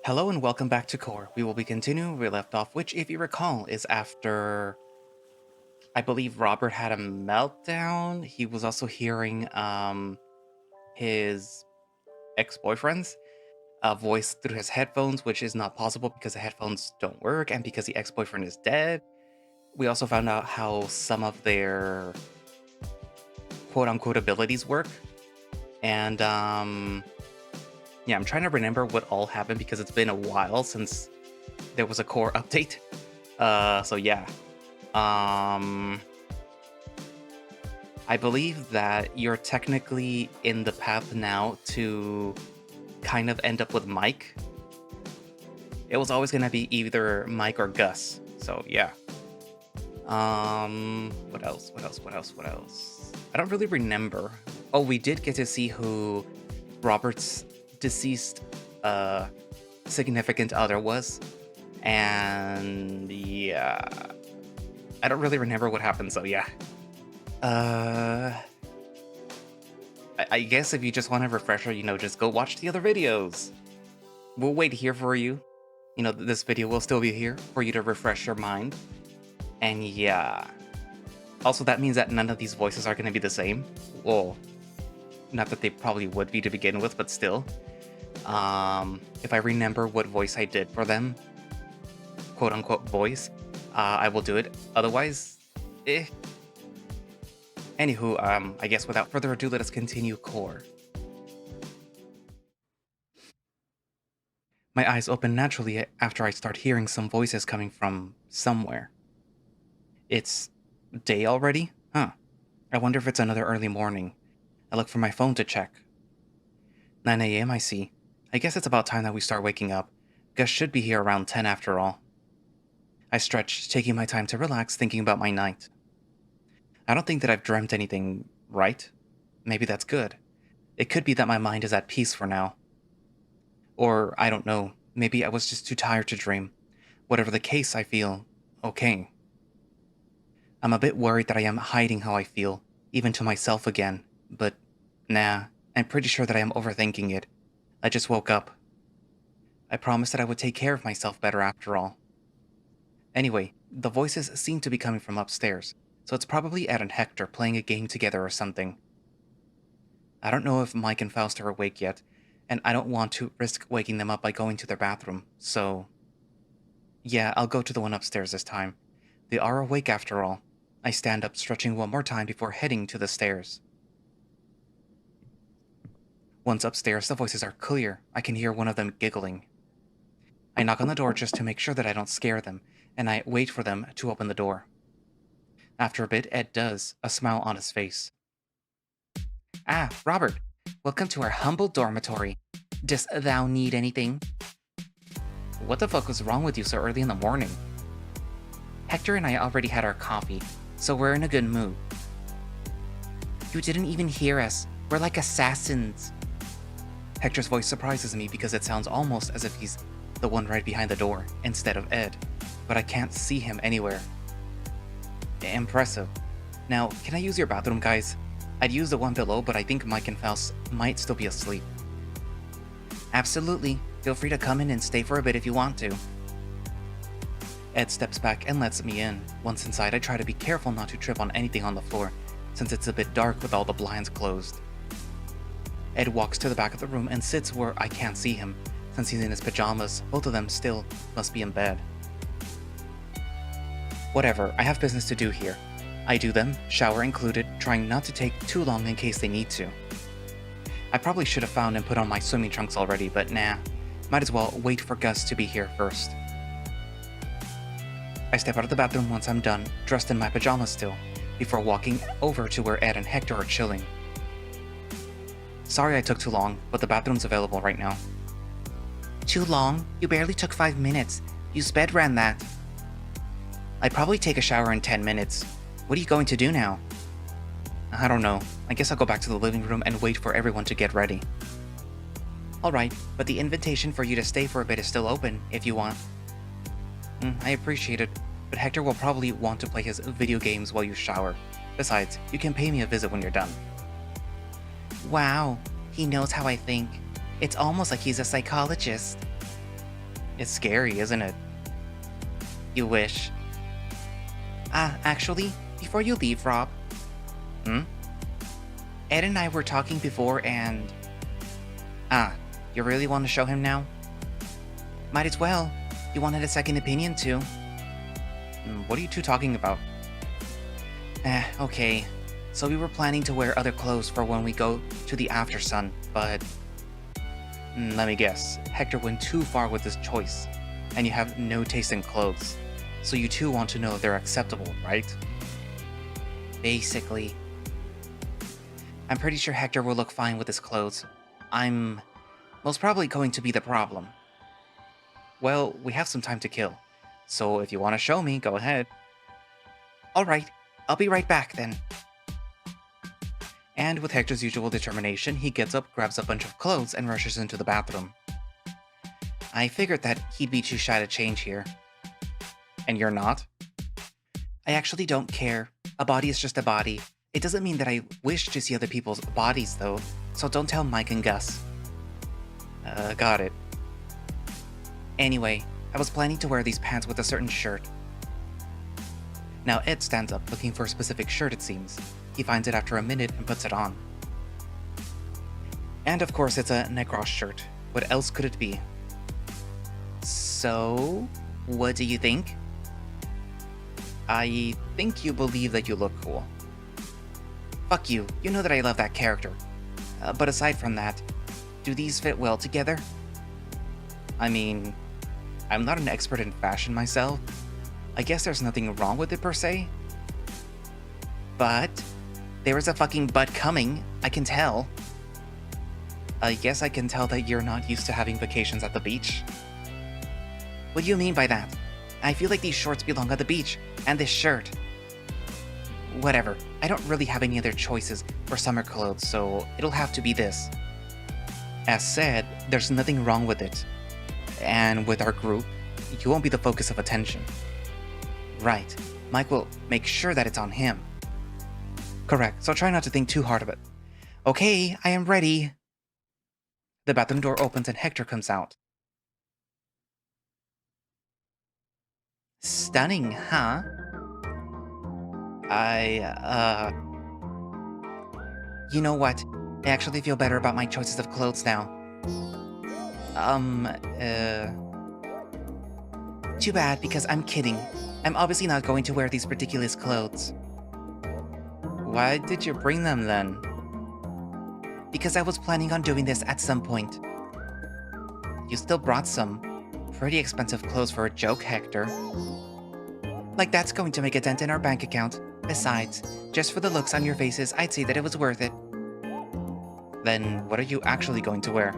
Hello and welcome back to Core. We will be continuing where we left off, which, if you recall, is after I believe Robert had a meltdown. He was also hearing his ex-boyfriend's voice through his headphones, which is not possible because the headphones don't work and because the ex-boyfriend is dead. We also found out how some of their quote-unquote abilities work. And yeah, I'm trying to remember what all happened because it's been a while since there was a Core update. So yeah. I believe that you're technically in the path now to kind of end up with Mike. It was always gonna be either Mike or Gus. So yeah. What else? I don't really remember. Oh, we did get to see who Robert's deceased significant other was. And yeah. I don't really remember what happened, so yeah. I guess if you just want a refresher, just go watch the other videos. We'll wait here for you. This video will still be here for you to refresh your mind. And yeah. Also, that means that none of these voices are going to be the same. Well, not that they probably would be to begin with, but still. If I remember what voice I did for them, quote-unquote voice, I will do it. Otherwise, Anywho, I guess without further ado, let us continue Core. My eyes open naturally after I start hearing some voices coming from somewhere. It's day already? Huh. I wonder if it's another early morning. I look for my phone to check. 9 a.m. I see. I guess it's about time that we start waking up. Gus should be here around 10 after all. I stretch, taking my time to relax, thinking about my night. I don't think that I've dreamt anything, right? Maybe that's good. It could be that my mind is at peace for now. Or, I don't know, maybe I was just too tired to dream. Whatever the case, I feel okay. I'm a bit worried that I am hiding how I feel, even to myself again, but nah, I'm pretty sure that I am overthinking it. I just woke up. I promised that I would take care of myself better after all. Anyway, the voices seem to be coming from upstairs, so it's probably Ed and Hector playing a game together or something. I don't know if Mike and Faust are awake yet, and I don't want to risk waking them up by going to their bathroom, so... Yeah, I'll go to the one upstairs this time. They are awake after all. I stand up, stretching one more time before heading to the stairs. Once upstairs, the voices are clear. I can hear one of them giggling. I knock on the door just to make sure that I don't scare them, and I wait for them to open the door. After a bit, Ed does, a smile on his face. Ah, Robert, welcome to our humble dormitory. Dost thou need anything? What the fuck was wrong with you so early in the morning? Hector and I already had our coffee, so we're in a good mood. You didn't even hear us. We're like assassins. Hector's voice surprises me because it sounds almost as if he's the one right behind the door, instead of Ed, but I can't see him anywhere. Impressive. Now, can I use your bathroom, guys? I'd use the one below, but I think Mike and Faust might still be asleep. Absolutely. Feel free to come in and stay for a bit if you want to. Ed steps back and lets me in. Once inside, I try to be careful not to trip on anything on the floor, since it's a bit dark with all the blinds closed. Ed walks to the back of the room and sits where I can't see him. Since he's in his pajamas, both of them still must be in bed. Whatever, I have business to do here. I do them, shower included, trying not to take too long in case they need to. I probably should have found and put on my swimming trunks already, but nah. Might as well wait for Gus to be here first. I step out of the bathroom once I'm done, dressed in my pajamas still, before walking over to where Ed and Hector are chilling. Sorry I took too long, but the bathroom's available right now. Too long? You barely took 5 minutes. You sped ran that. I'd probably take a shower in 10 minutes. What are you going to do now? I don't know. I guess I'll go back to the living room and wait for everyone to get ready. Alright, but the invitation for you to stay for a bit is still open, if you want. I appreciate it, but Hector will probably want to play his video games while you shower. Besides, you can pay me a visit when you're done. Wow, he knows how I think. It's almost like he's a psychologist. It's scary, isn't it? You wish. Actually, before you leave, Rob. Hmm? Ed and I were talking before and... you really want to show him now? Might as well. You wanted a second opinion, too. What are you two talking about? Okay. So we were planning to wear other clothes for when we go to the after sun, but... let me guess. Hector went too far with his choice, and you have no taste in clothes. So you two want to know if they're acceptable, right? Basically. I'm pretty sure Hector will look fine with his clothes. I'm most probably going to be the problem. Well, we have some time to kill, so if you want to show me, go ahead. Alright, I'll be right back then. And with Hector's usual determination, he gets up, grabs a bunch of clothes, and rushes into the bathroom. I figured that he'd be too shy to change here. And you're not? I actually don't care. A body is just a body. It doesn't mean that I wish to see other people's bodies, though, so don't tell Mike and Gus. Got it. Anyway, I was planning to wear these pants with a certain shirt. Now Ed stands up, looking for a specific shirt, it seems. He finds it after a minute and puts it on. And of course it's a Necros shirt. What else could it be? So, what do you think? I think you believe that you look cool. Fuck you, you know that I love that character. But aside from that, do these fit well together? I mean, I'm not an expert in fashion myself. I guess there's nothing wrong with it per se. But there is a fucking but coming, I can tell. I guess I can tell that you're not used to having vacations at the beach. What do you mean by that? I feel like these shorts belong at the beach, and this shirt. Whatever, I don't really have any other choices for summer clothes, so it'll have to be this. As said, there's nothing wrong with it. And with our group, you won't be the focus of attention. Right, Mike will make sure that it's on him. Correct, so try not to think too hard of it. Okay, I am ready. The bathroom door opens and Hector comes out. Stunning, huh? You know what? I actually feel better about my choices of clothes now. Too bad, because I'm kidding. I'm obviously not going to wear these ridiculous clothes. Why did you bring them then? Because I was planning on doing this at some point. You still brought some pretty expensive clothes for a joke, Hector. Like that's going to make a dent in our bank account. Besides, just for the looks on your faces, I'd say that it was worth it. Then what are you actually going to wear?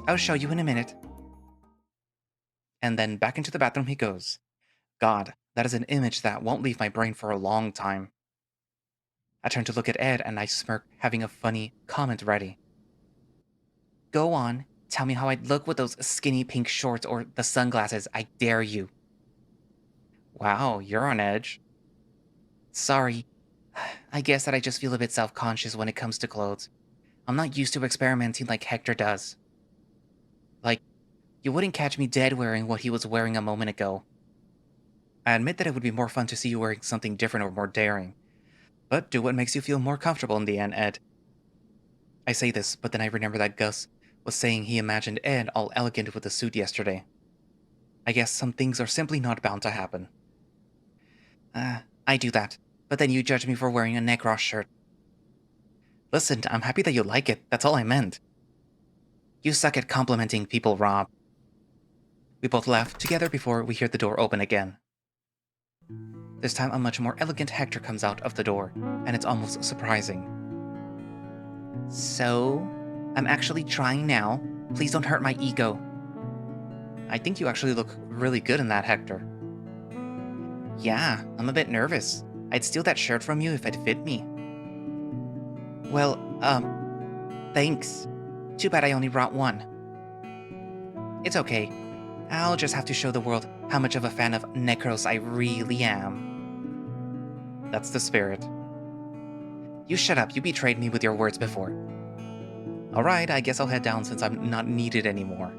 I'll show you in a minute. And then back into the bathroom he goes. God, that is an image that won't leave my brain for a long time. I turn to look at Ed and I smirk, having a funny comment ready. Go on, tell me how I'd look with those skinny pink shorts or the sunglasses, I dare you. Wow, you're on edge. Sorry. I guess that I just feel a bit self-conscious when it comes to clothes. I'm not used to experimenting like Hector does. Like, you wouldn't catch me dead wearing what he was wearing a moment ago. I admit that it would be more fun to see you wearing something different or more daring. But do what makes you feel more comfortable in the end, Ed. I say this, but then I remember that Gus was saying he imagined Ed all elegant with a suit yesterday. I guess some things are simply not bound to happen. I do that, but then you judge me for wearing a Necros shirt. Listen, I'm happy that you like it, that's all I meant. You suck at complimenting people, Rob. We both laugh together before we hear the door open again. This time a much more elegant Hector comes out of the door, and it's almost surprising. So, I'm actually trying now. Please don't hurt my ego. I think you actually look really good in that, Hector. Yeah, I'm a bit nervous. I'd steal that shirt from you if it fit me. Well, thanks. Too bad I only brought one. It's okay. I'll just have to show the world how much of a fan of Necros I really am. That's the spirit. You shut up, you betrayed me with your words before. Alright, I guess I'll head down since I'm not needed anymore.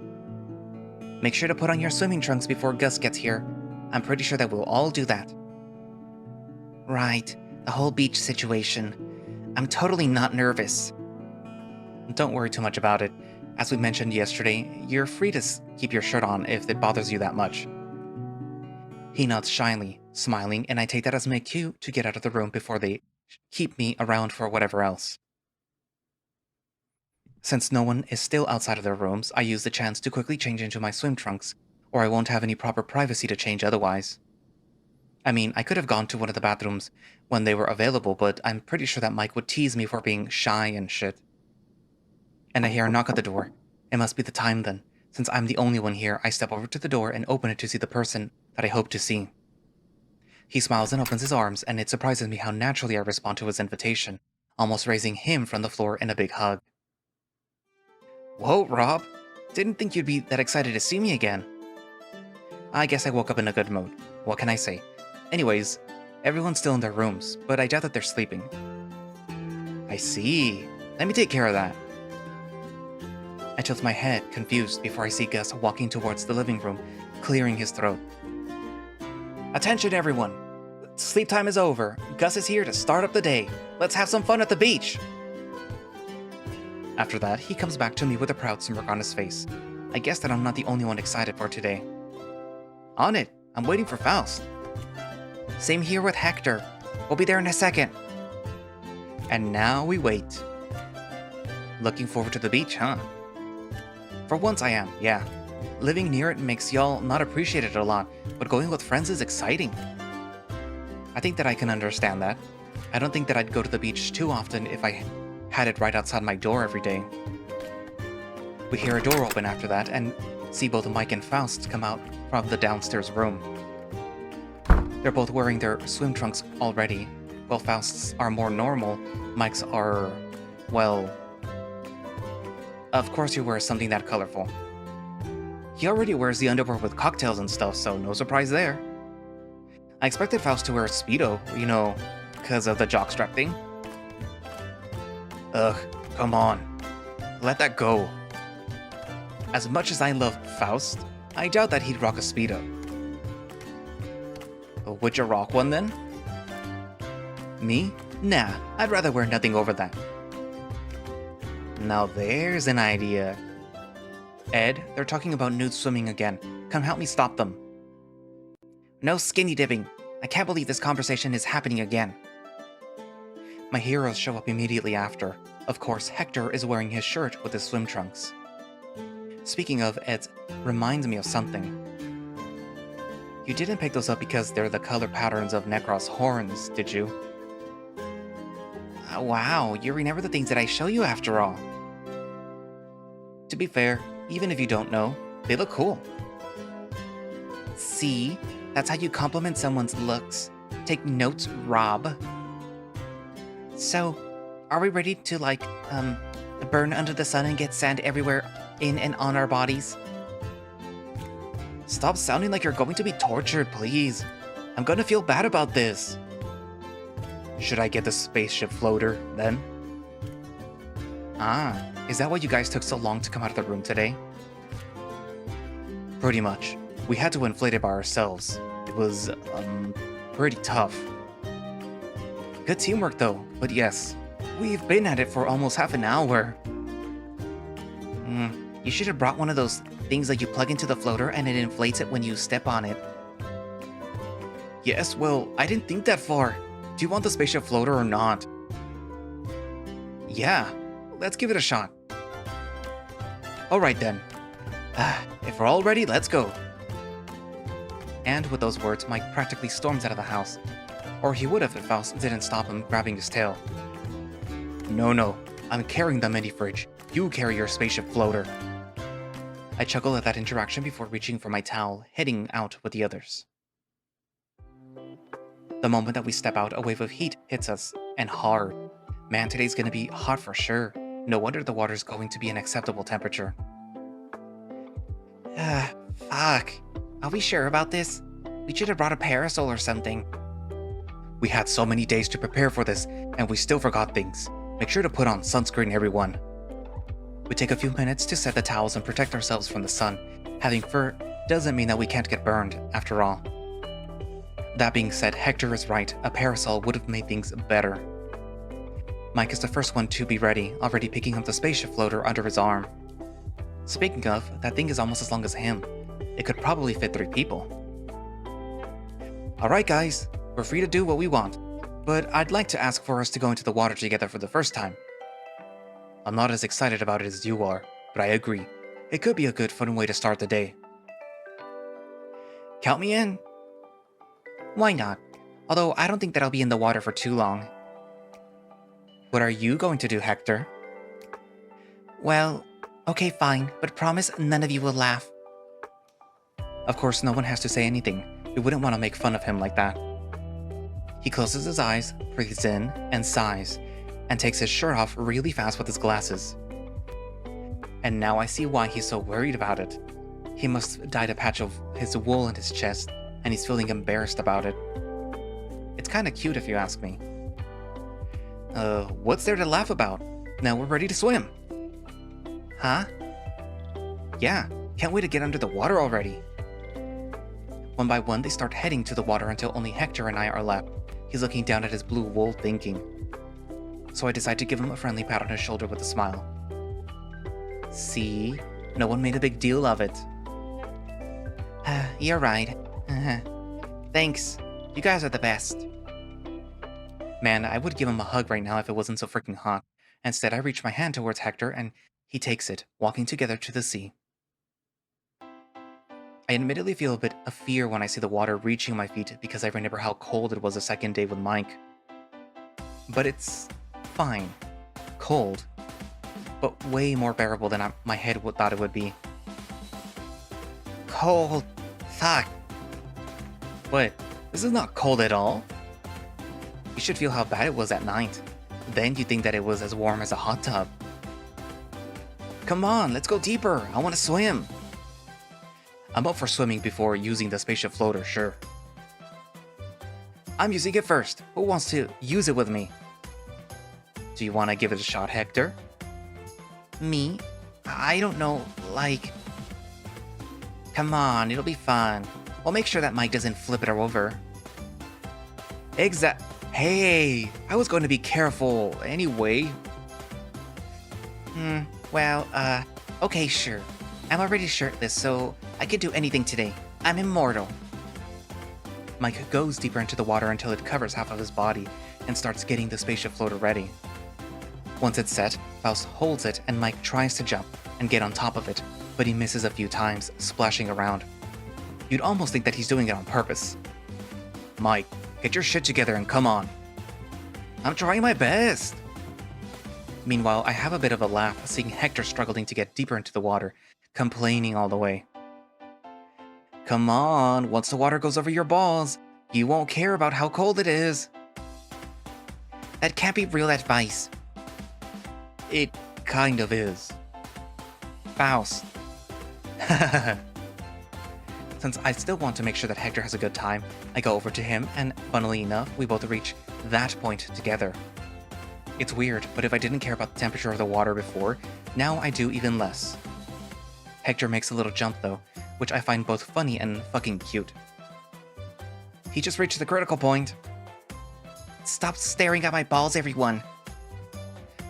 Make sure to put on your swimming trunks before Gus gets here. I'm pretty sure that we'll all do that. Right, the whole beach situation. I'm totally not nervous. Don't worry too much about it. As we mentioned yesterday, you're free to keep your shirt on if it bothers you that much. He nods shyly, smiling, and I take that as my cue to get out of the room before they keep me around for whatever else. Since no one is still outside of their rooms, I use the chance to quickly change into my swim trunks, or I won't have any proper privacy to change otherwise. I mean, I could have gone to one of the bathrooms when they were available, but I'm pretty sure that Mike would tease me for being shy and shit. And I hear a knock at the door. It must be the time then. Since I'm the only one here, I step over to the door and open it to see the person that I hope to see. He smiles and opens his arms, and it surprises me how naturally I respond to his invitation, almost raising him from the floor in a big hug. Whoa, Rob! Didn't think you'd be that excited to see me again. I guess I woke up in a good mood. What can I say? Anyways, everyone's still in their rooms, but I doubt that they're sleeping. I see. Let me take care of that. I tilt my head, confused, before I see Gus walking towards the living room, clearing his throat. Attention, everyone! Sleep time is over. Gus is here to start up the day. Let's have some fun at the beach! After that, he comes back to me with a proud smirk on his face. I guess that I'm not the only one excited for today. On it! I'm waiting for Faust. Same here with Hector. We'll be there in a second. And now we wait. Looking forward to the beach, huh? For once I am, yeah. Living near it makes y'all not appreciate it a lot, but going with friends is exciting. I think that I can understand that. I don't think that I'd go to the beach too often if I had it right outside my door every day. We hear a door open after that and see both Mike and Faust come out from the downstairs room. They're both wearing their swim trunks already. While Faust's are more normal, Mike's are, well... Of course he wears something that colorful. He already wears the underwear with cocktails and stuff, so no surprise there. I expected Faust to wear a Speedo, you know, because of the jockstrap thing. Ugh, come on. Let that go. As much as I love Faust, I doubt that he'd rock a Speedo. Would you rock one then? Me? Nah, I'd rather wear nothing over that. Now there's an idea. Ed, they're talking about nude swimming again. Come help me stop them. No skinny dipping. I can't believe this conversation is happening again. My heroes show up immediately after. Of course, Hector is wearing his shirt with his swim trunks. Speaking of, Ed reminds me of something. You didn't pick those up because they're the color patterns of Necros' horns, did you? Wow, you remember the things that I show you after all. To be fair, even if you don't know, they look cool. See? That's how you compliment someone's looks. Take notes, Rob. So, are we ready to, burn under the sun and get sand everywhere in and on our bodies? Stop sounding like you're going to be tortured, please. I'm gonna feel bad about this. Should I get the spaceship floater, then? Ah, is that why you guys took so long to come out of the room today? Pretty much. We had to inflate it by ourselves. It was, pretty tough. Good teamwork though, but yes, we've been at it for almost half an hour. You should have brought one of those things that you plug into the floater and it inflates it when you step on it. Yes, well, I didn't think that far. Do you want the spaceship floater or not? Yeah, let's give it a shot. Alright then. If we're all ready, let's go. And with those words, Mike practically storms out of the house. Or he would have if Faust didn't stop him grabbing his tail. No, I'm carrying the mini fridge. You carry your spaceship floater. I chuckle at that interaction before reaching for my towel, heading out with the others. The moment that we step out, a wave of heat hits us, and hard. Man, today's gonna be hot for sure. No wonder the water's going to be an acceptable temperature. Fuck. Are we sure about this? We should have brought a parasol or something. We had so many days to prepare for this, and we still forgot things. Make sure to put on sunscreen, everyone. We take a few minutes to set the towels and protect ourselves from the sun, Having fur doesn't mean that we can't get burned, after all. That being said, Hector is right, a parasol would have made things better. Mike is the first one to be ready, already picking up the spaceship floater under his arm. Speaking of, that thing is almost as long as him. It could probably fit 3 people. Alright guys, we're free to do what we want, but I'd like to ask for us to go into the water together for the first time. I'm not as excited about it as you are, but I agree. It could be a good fun way to start the day. Count me in. Why not? Although I don't think that I'll be in the water for too long. What are you going to do, Hector? Well, okay fine, but promise none of you will laugh. Of course, no one has to say anything. We wouldn't want to make fun of him like that. He closes his eyes, breathes in, and sighs, and takes his shirt off really fast with his glasses. And now I see why he's so worried about it. He must have dyed a patch of his wool in his chest, and he's feeling embarrassed about it. It's kinda cute if you ask me. What's there to laugh about? Now we're ready to swim. Huh? Yeah, can't wait to get under the water already. One by one, they start heading to the water until only Hector and I are left. He's looking down at his blue wool thinking. So I decide to give him a friendly pat on his shoulder with a smile. See? No one made a big deal of it. You're right. Thanks. You guys are the best. Man, I would give him a hug right now if it wasn't so freaking hot. Instead, I reach my hand towards Hector and he takes it, walking together to the sea. I admittedly feel a bit of fear when I see the water reaching my feet because I remember how cold it was the second day with Mike. But it's fine. Cold. But way more bearable than my head thought it would be. Cold. Fuck. What? This is not cold at all. You should feel how bad it was at night. Then you'd think that it was as warm as a hot tub. Come on, let's go deeper. I want to swim. I'm up for swimming before using the spaceship floater, sure. I'm using it first. Who wants to use it with me? Do you want to give it a shot, Hector? Me? I don't know, like... Come on, it'll be fun. We'll make sure that Mike doesn't flip it over. Hey, I was going to be careful anyway. Okay, sure. I'm already shirtless, so I can do anything today. I'm immortal. Mike goes deeper into the water until it covers half of his body and starts getting the spaceship floater ready. Once it's set, Faust holds it and Mike tries to jump and get on top of it, but he misses a few times, splashing around. You'd almost think that he's doing it on purpose. Mike, get your shit together and come on. I'm trying my best. Meanwhile, I have a bit of a laugh seeing Hector struggling to get deeper into the water, complaining all the way. Come on, once the water goes over your balls, you won't care about how cold it is. That can't be real advice. It kind of is. Faust. Since I still want to make sure that Hector has a good time, I go over to him, and funnily enough, we both reach that point together. It's weird, but if I didn't care about the temperature of the water before, now I do even less. Hector makes a little jump though, which I find both funny and fucking cute. He just reached the critical point. Stop staring at my balls, everyone.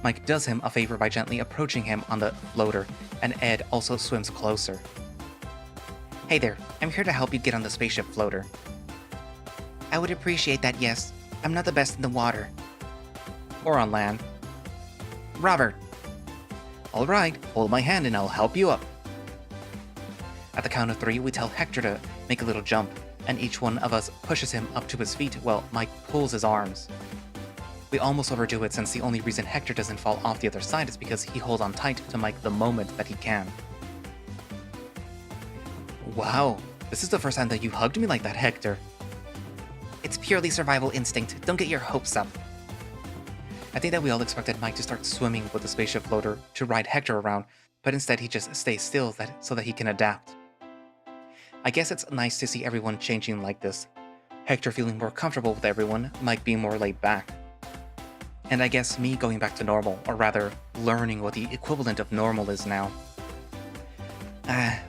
Mike does him a favor by gently approaching him on the floater, and Ed also swims closer. Hey there, I'm here to help you get on the spaceship floater. I would appreciate that, yes. I'm not the best in the water. Or on land. Robert. Alright, hold my hand and I'll help you up. At the count of 3, we tell Hector to make a little jump, and each one of us pushes him up to his feet while Mike pulls his arms. We almost overdo it since the only reason Hector doesn't fall off the other side is because he holds on tight to Mike the moment that he can. Wow, this is the first time that you hugged me like that, Hector. It's purely survival instinct, don't get your hopes up. I think that we all expected Mike to start swimming with the spaceship floater to ride Hector around, but instead he just stays still so that he can adapt. I guess it's nice to see everyone changing like this. Hector feeling more comfortable with everyone, Mike being more laid back. And I guess me going back to normal, or rather, learning what the equivalent of normal is now.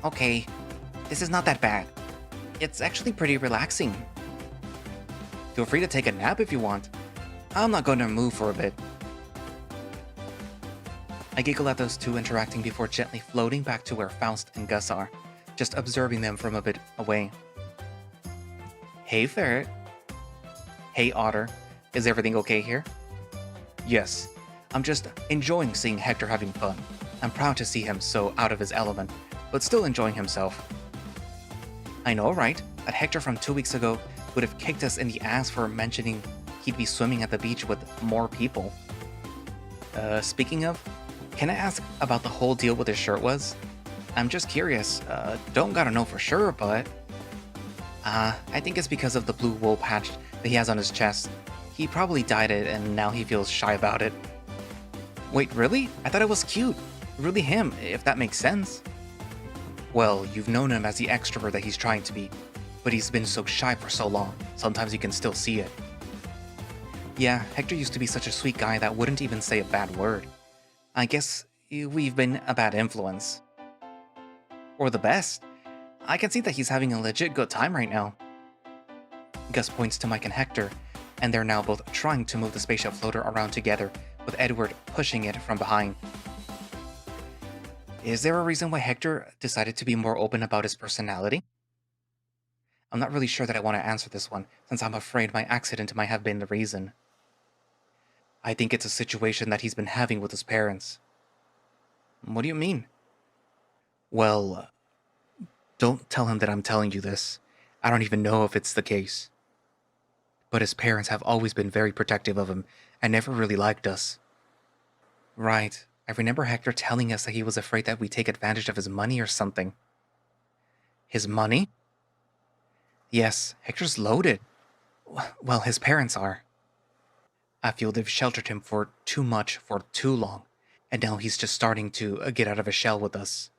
Okay, This is not that bad. It's actually pretty relaxing. Feel free to take a nap if you want. I'm not going to move for a bit. I giggle at those two interacting before gently floating back to where Faust and Gus are, just observing them from a bit away. Hey, Ferret. Hey, Otter. Is everything okay here? Yes. I'm just enjoying seeing Hector having fun. I'm proud to see him so out of his element, but still enjoying himself. I know, right? That Hector from 2 weeks ago would have kicked us in the ass for mentioning he'd be swimming at the beach with more people. Speaking of, can I ask about the whole deal with his shirt was? I'm just curious. Don't gotta know for sure, but... I think it's because of the blue wool patch that he has on his chest. He probably dyed it and now he feels shy about it. Wait, really? I thought it was cute. Really him, if that makes sense. Well, you've known him as the extrovert that he's trying to be, but he's been so shy for so long, sometimes you can still see it. Yeah, Hector used to be such a sweet guy that wouldn't even say a bad word. I guess we've been a bad influence. Or the best. I can see that he's having a legit good time right now. Gus points to Mike and Hector, and they're now both trying to move the spaceship floater around together, with Edward pushing it from behind. Is there a reason why Hector decided to be more open about his personality? I'm not really sure that I want to answer this one, since I'm afraid my accident might have been the reason. I think it's a situation that he's been having with his parents. What do you mean? Well, don't tell him that I'm telling you this. I don't even know if it's the case. But his parents have always been very protective of him and never really liked us. Right. I remember Hector telling us that he was afraid that we take advantage of his money or something. His money? Yes, Hector's loaded. Well, his parents are. I feel they've sheltered him for too much for too long, and now he's just starting to get out of his shell with us.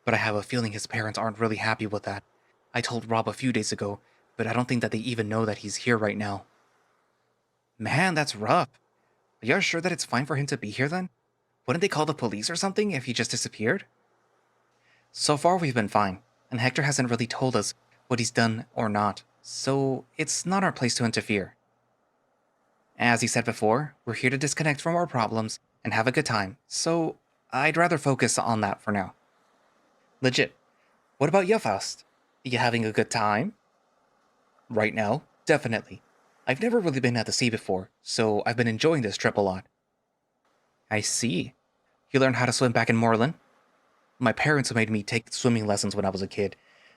But I have a feeling his parents aren't really happy with that. I told Rob a few days ago, but I don't think that they even know that he's here right now. Man, that's rough. Are you sure that it's fine for him to be here then? Wouldn't they call the police or something if he just disappeared? So far we've been fine, and Hector hasn't really told us what he's done or not, so it's not our place to interfere. As he said before, we're here to disconnect from our problems and have a good time, so I'd rather focus on that for now. Legit. What about you, Faust? You having a good time? Right now, definitely. I've never really been at the sea before, so I've been enjoying this trip a lot. I see. You learned how to swim back in Moreland? My parents made me take swimming lessons when I was a kid,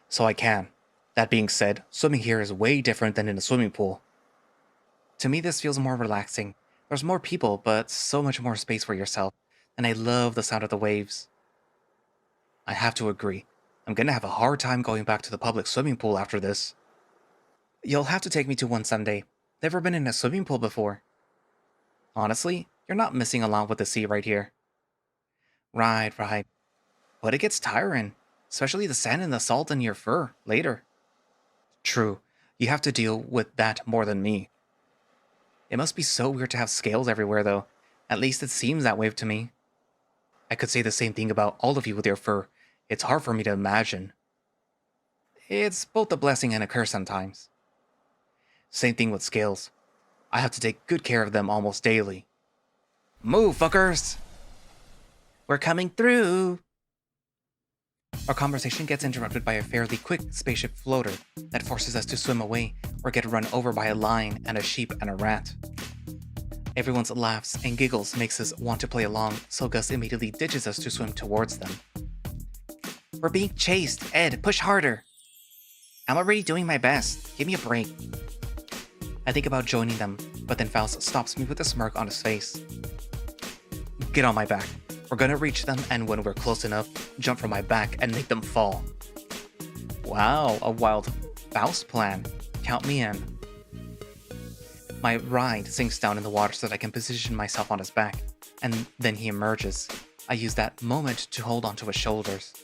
so I can. That being said, swimming here is way different than in a swimming pool. To me, this feels more relaxing. There's more people, but so much more space for yourself, and I love the sound of the waves. I have to agree. I'm gonna have a hard time going back to the public swimming pool after this. You'll have to take me to one someday. Never been in a swimming pool before. Honestly, you're not missing a lot with the sea right here. Right. But it gets tiring, especially the sand and the salt in your fur later. True, you have to deal with that more than me. It must be so weird to have scales everywhere though. At least it seems that way to me. I could say the same thing about all of you with your fur. It's hard for me to imagine. It's both a blessing and a curse sometimes. Same thing with scales. I have to take good care of them almost daily. Move, fuckers! We're coming through! Our conversation gets interrupted by a fairly quick spaceship floater that forces us to swim away or get run over by a lion and a sheep and a rat. Everyone's laughs and giggles makes us want to play along, so Gus immediately ditches us to swim towards them. We're being chased! Ed, push harder! I'm already doing my best. Give me a break. I think about joining them, but then Faust stops me with a smirk on his face. Get on my back. We're gonna reach them, and when we're close enough, jump from my back and make them fall. Wow, a wild Faust plan. Count me in. My ride sinks down in the water so that I can position myself on his back, and then he emerges. I use that moment to hold onto his shoulders.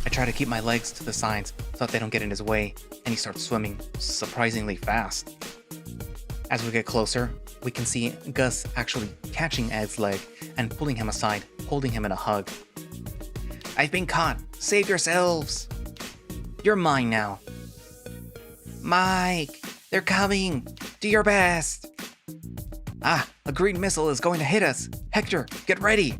I try to keep my legs to the sides so that they don't get in his way, and he starts swimming surprisingly fast. As we get closer, we can see Gus actually catching Ed's leg and pulling him aside, holding him in a hug. I've been caught. Save yourselves. You're mine now. Mike, they're coming. Do your best. Ah, a green missile is going to hit us. Hector, get ready.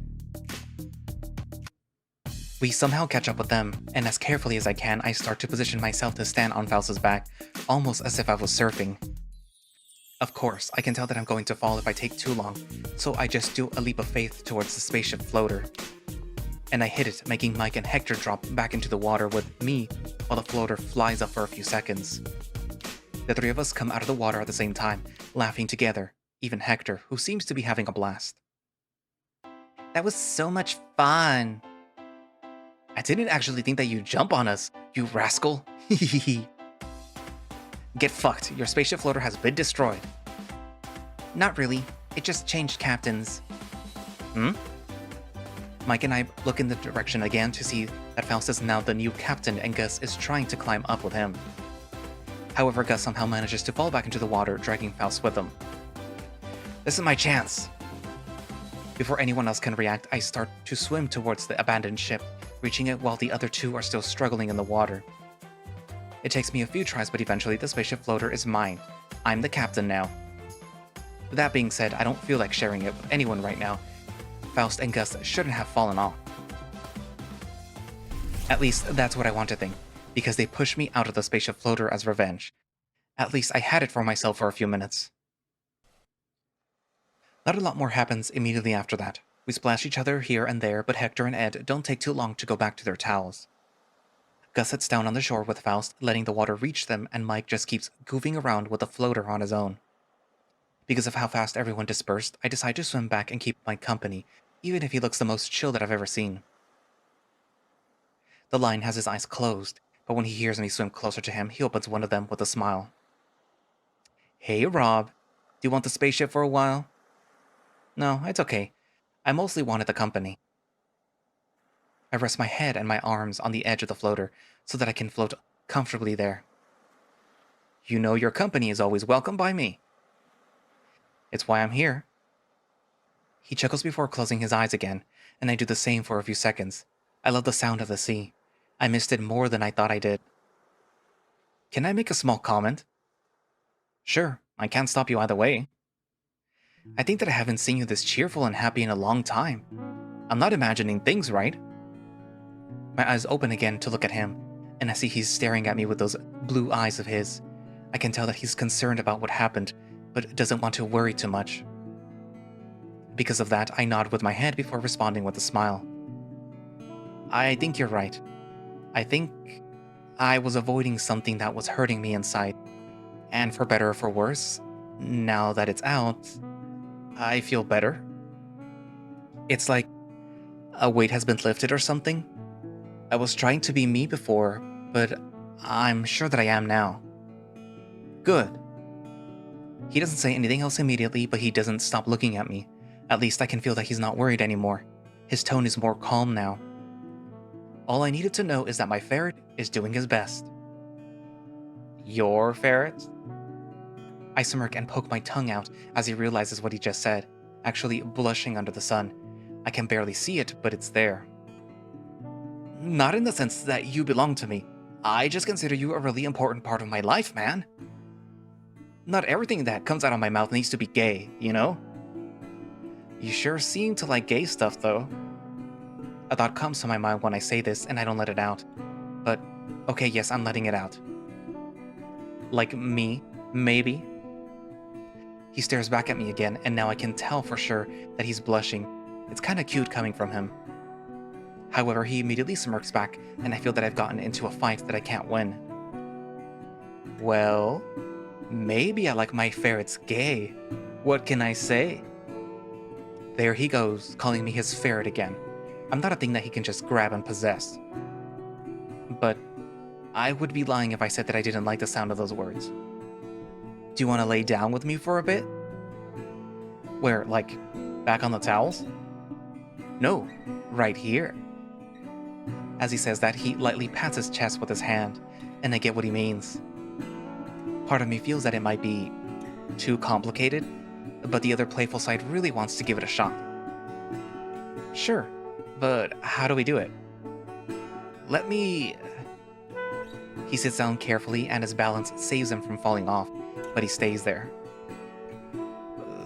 We somehow catch up with them, and as carefully as I can, I start to position myself to stand on Faust's back, almost as if I was surfing. Of course, I can tell that I'm going to fall if I take too long, so I just do a leap of faith towards the spaceship floater. And I hit it, making Mike and Hector drop back into the water with me, while the floater flies up for a few seconds. The three of us come out of the water at the same time, laughing together, even Hector, who seems to be having a blast. That was so much fun. I didn't actually think that you'd jump on us, you rascal. Get fucked, your spaceship floater has been destroyed. Not really, it just changed captains. Mike and I look in the direction again to see that Faust is now the new captain and Gus is trying to climb up with him. However, Gus somehow manages to fall back into the water, dragging Faust with him. This is my chance. Before anyone else can react, I start to swim towards the abandoned ship, reaching it while the other two are still struggling in the water. It takes me a few tries, but eventually the spaceship floater is mine. I'm the captain now. With that being said, I don't feel like sharing it with anyone right now. Faust and Gus shouldn't have fallen off. At least that's what I want to think, because they pushed me out of the spaceship floater as revenge. At least I had it for myself for a few minutes. Not a lot more happens immediately after that. We splash each other here and there, but Hector and Ed don't take too long to go back to their towels. Gus sits down on the shore with Faust, letting the water reach them, and Mike just keeps goofing around with the floater on his own. Because of how fast everyone dispersed, I decide to swim back and keep Mike company, even if he looks the most chill that I've ever seen. The lion has his eyes closed, but when he hears me swim closer to him, he opens one of them with a smile. Hey, Rob. Do you want the spaceship for a while? No, it's okay. I mostly wanted the company. I rest my head and my arms on the edge of the floater so that I can float comfortably there. You know your company is always welcome by me. It's why I'm here. He chuckles before closing his eyes again, and I do the same for a few seconds. I love the sound of the sea. I missed it more than I thought I did. Can I make a small comment? Sure, I can't stop you either way. I think that I haven't seen you this cheerful and happy in a long time. I'm not imagining things, right? My eyes open again to look at him, and I see he's staring at me with those blue eyes of his. I can tell that he's concerned about what happened, but doesn't want to worry too much. Because of that, I nod with my head before responding with a smile. I think you're right. I think I was avoiding something that was hurting me inside. And for better or for worse, now that it's out, I feel better. It's like a weight has been lifted or something. I was trying to be me before, but I'm sure that I am now. Good. He doesn't say anything else immediately, but he doesn't stop looking at me. At least I can feel that he's not worried anymore. His tone is more calm now. All I needed to know is that my ferret is doing his best. Your ferret? I smirk and poke my tongue out as he realizes what he just said, actually blushing under the sun. I can barely see it, but it's there. Not in the sense that you belong to me. I just consider you a really important part of my life, man. Not everything that comes out of my mouth needs to be gay, you know? You sure seem to like gay stuff, though. A thought comes to my mind when I say this, and I don't let it out. But, okay, yes, I'm letting it out. Like me, maybe? He stares back at me again, and now I can tell for sure that he's blushing. It's kinda cute coming from him. However, he immediately smirks back, and I feel that I've gotten into a fight that I can't win. Well, maybe I like my ferrets gay. What can I say? There he goes, calling me his ferret again. I'm not a thing that he can just grab and possess. But I would be lying if I said that I didn't like the sound of those words. Do you want to lay down with me for a bit? Where, like, back on the towels? No, right here. As he says that, he lightly pats his chest with his hand, and I get what he means. Part of me feels that it might be too complicated, but the other playful side really wants to give it a shot. Sure, but how do we do it? let me... He sits down carefully and his balance saves him from falling off, but he stays there.